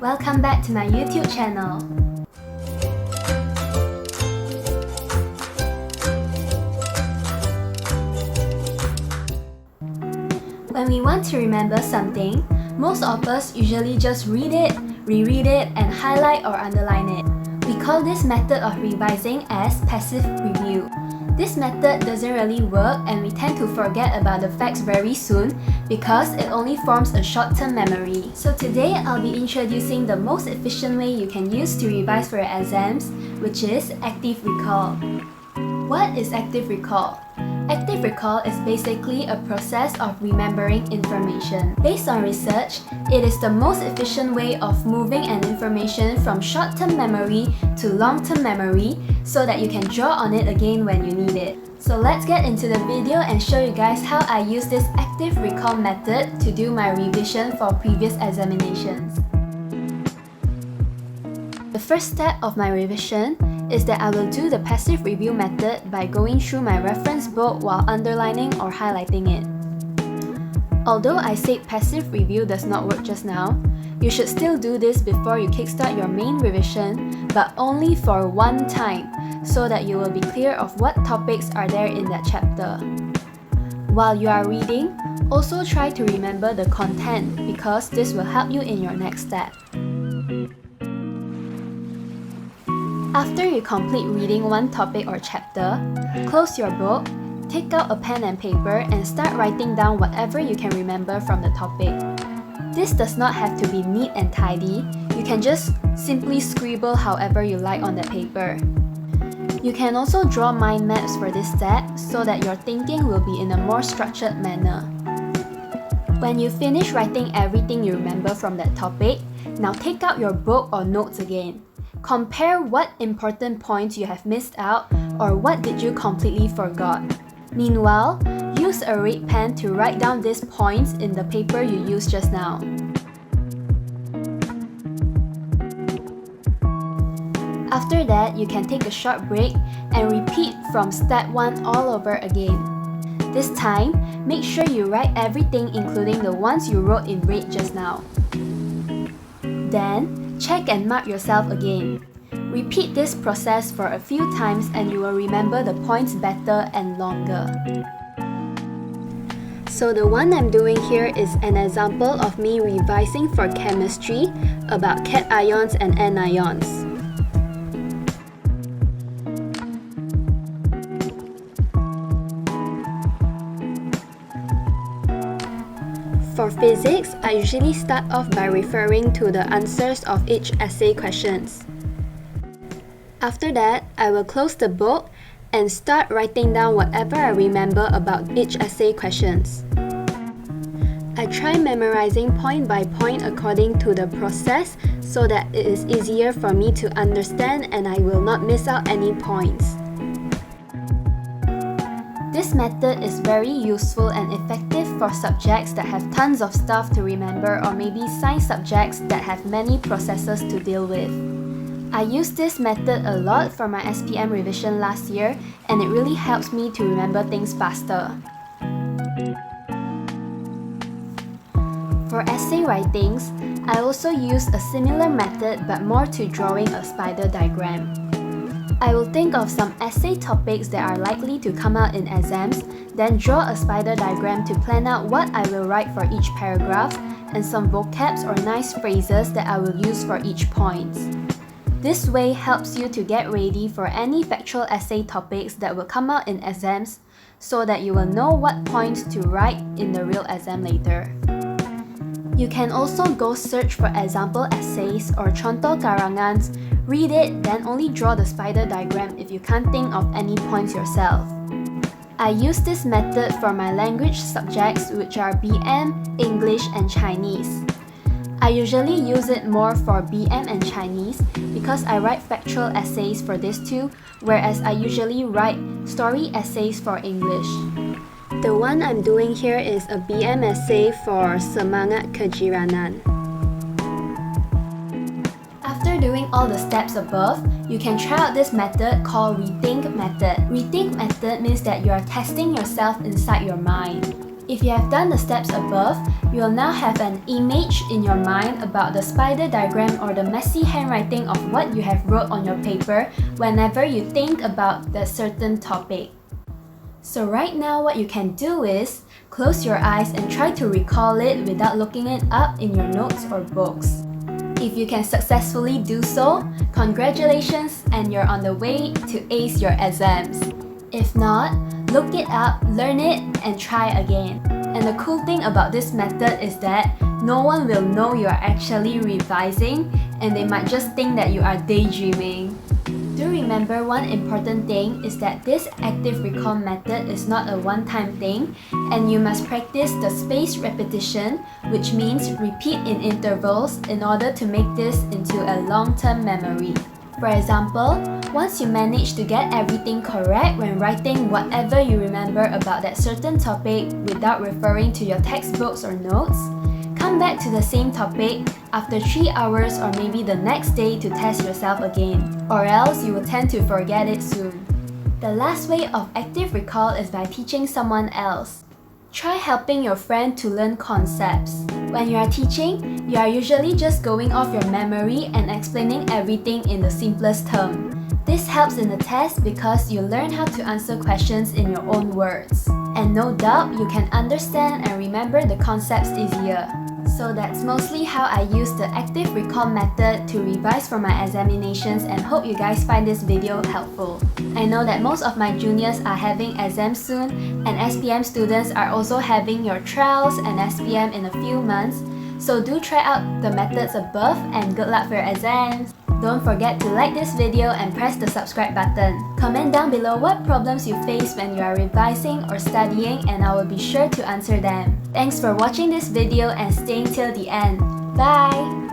Welcome back to my YouTube channel. When we want to remember something, most of us usually just read it, reread it, and highlight or underline it. We call this method of revising as passive review. This method doesn't really work and we tend to forget about the facts very soon because it only forms a short-term memory. So today I'll be introducing the most efficient way you can use to revise for your exams, which is active recall. What is active recall? Active recall is basically a process of remembering information. Based on research, it is the most efficient way of moving an information from short-term memory to long-term memory so that you can draw on it again when you need it. So let's get into the video and show you guys how I use this active recall method to do my revision for previous examinations. The first step of my revision is that I will do the passive review method by going through my reference book while underlining or highlighting it. Although I said passive review does not work just now, you should still do this before you kickstart your main revision, but only for one time, so that you will be clear of what topics are there in that chapter. While you are reading, also try to remember the content because this will help you in your next step. After you complete reading one topic or chapter, close your book, take out a pen and paper and start writing down whatever you can remember from the topic. This does not have to be neat and tidy, you can just simply scribble however you like on the paper. You can also draw mind maps for this step so that your thinking will be in a more structured manner. When you finish writing everything you remember from that topic, now take out your book or notes again. Compare what important points you have missed out or what did you completely forgot. Meanwhile, use a red pen to write down these points in the paper you used just now. After that, you can take a short break and repeat from step 1 all over again. This time, make sure you write everything including the ones you wrote in red just now. Then, check and mark yourself again. Repeat this process for a few times and you will remember the points better and longer. So the one I'm doing here is an example of me revising for chemistry about cations and anions. For physics, I usually start off by referring to the answers of each essay questions. After that, I will close the book and start writing down whatever I remember about each essay questions. I try memorizing point by point according to the process so that it is easier for me to understand and I will not miss out any points. This method is very useful and effective for subjects that have tons of stuff to remember or maybe science subjects that have many processes to deal with. I used this method a lot for my SPM revision last year and it really helps me to remember things faster. For essay writings, I also use a similar method but more to drawing a spider diagram. I will think of some essay topics that are likely to come out in exams, then draw a spider diagram to plan out what I will write for each paragraph and some vocabs or nice phrases that I will use for each point. This way helps you to get ready for any factual essay topics that will come out in exams so that you will know what points to write in the real exam later. You can also go search for example essays or contoh karangans, read it, then only draw the spider diagram if you can't think of any points yourself. I use this method for my language subjects which are BM, English and Chinese. I usually use it more for BM and Chinese because I write factual essays for these two, whereas I usually write story essays for English. The one I'm doing here is a BM essay for Semangat Kejiranan. After doing all the steps above, you can try out this method called Rethink Method. Rethink Method means that you are testing yourself inside your mind. If you have done the steps above, you will now have an image in your mind about the spider diagram or the messy handwriting of what you have wrote on your paper whenever you think about that certain topic. So right now what you can do is close your eyes and try to recall it without looking it up in your notes or books. If you can successfully do so, congratulations, and you're on the way to ace your exams. If not, look it up, learn it, and try again. And the cool thing about this method is that no one will know you are actually revising, and they might just think that you are daydreaming. Do remember one important thing is that this active recall method is not a one-time thing, and you must practice the spaced repetition, which means repeat in intervals in order to make this into a long-term memory. For example, once you manage to get everything correct when writing whatever you remember about that certain topic without referring to your textbooks or notes, come back to the same topic after 3 hours or maybe the next day to test yourself again, or else you will tend to forget it soon. The last way of active recall is by teaching someone else. Try helping your friend to learn concepts. When you are teaching, you are usually just going off your memory and explaining everything in the simplest term. This helps in the test because you learn how to answer questions in your own words. And no doubt, you can understand and remember the concepts easier. So that's mostly how I use the active recall method to revise for my examinations, and hope you guys find this video helpful. I know that most of my juniors are having exams soon, and SPM students are also having your trials and SPM in a few months, so do try out the methods above and good luck for your exams! Don't forget to like this video and press the subscribe button. Comment down below what problems you face when you are revising or studying, and I will be sure to answer them. Thanks for watching this video and staying till the end. Bye!